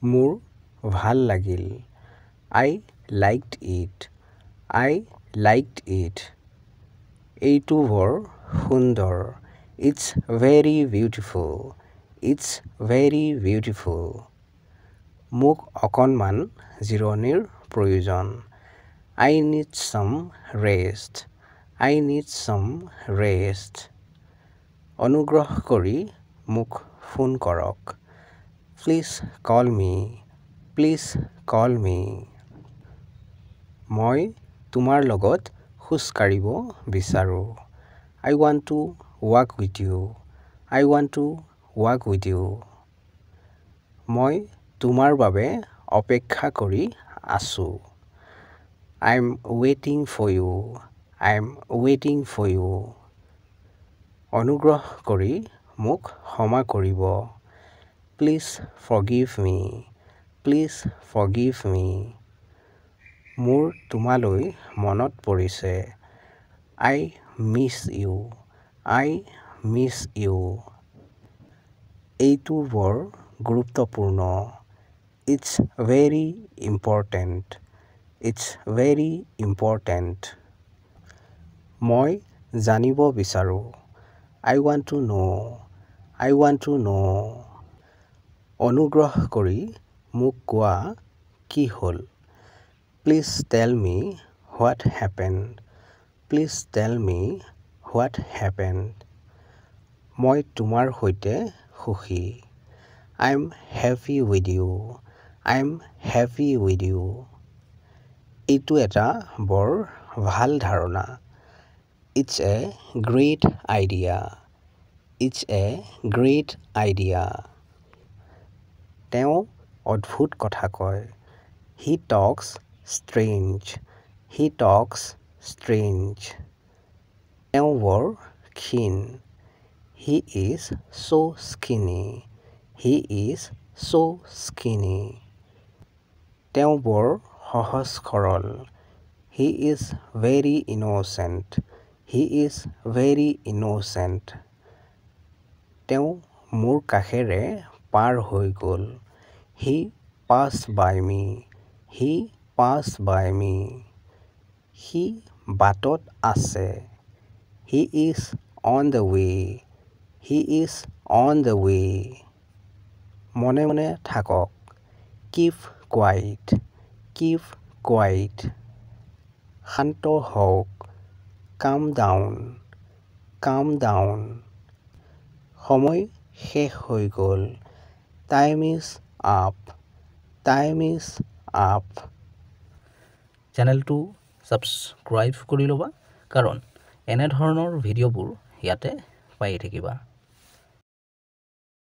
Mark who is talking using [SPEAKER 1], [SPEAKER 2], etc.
[SPEAKER 1] মোৰ ভাল লাগিল I liked it I liked it এইটো বৰ সুন্দৰ It's very beautiful It's very beautiful মোক অকণমান জিৰণিৰ প্ৰয়োজন I need some rest I need some rest অনুগ্ৰহ কৰি মোক ফোন কৰক Please call me Please call me মই তোমাৰ লগত খোজ কাঢ়িব বিচাৰো I want to walk with you I want to walk with you মই তোমাৰ বাবে অপেক্ষা কৰি আছো I'm waiting for you I'm waiting for you অনুগ্ৰহ কৰি মোক ক্ষমা কৰিব Please forgive me Please forgive me মোৰ তোমালৈ মনত পৰিছে I miss you I miss you এইটো বৰ গুৰুত্বপূৰ্ণ It's very important It's very important মই জানিব বিচাৰো I want to know I want to know অনুগ্ৰহ কৰি মোক কোৱা কি হ'ল Please tell me what happened Please tell me what happened মই তোমাৰ সৈতে সুখী I'm happy with you I'm happy with you এইটো এটা বৰ ভাল ধাৰণা It's a great idea It's a great idea তেওঁ অদ্ভুত কথা কয় He talks strange He talks strange তেওঁ বৰ ক্ষীণ He is so skinny He is so skinny তেওঁ বৰ সহজ সৰল He is very innocent He is very innocent তেওঁ মোৰ কাষেৰে পাৰ হৈ গ'ল He passed by me He passed by me সি বাটত আছে He is on the way He is on the way মনে মনে থাকক Keep quiet Keep quiet শান্ত হওক Calm down Calm down সময় শেষ হৈ গ'ল Time is up Time is up চেনেলটো ছাবস্ক্ৰাইব কৰি ল'বা কাৰণ এনে ধৰণৰ ভিডিঅ'বোৰ ইয়াতে পাই থাকিবা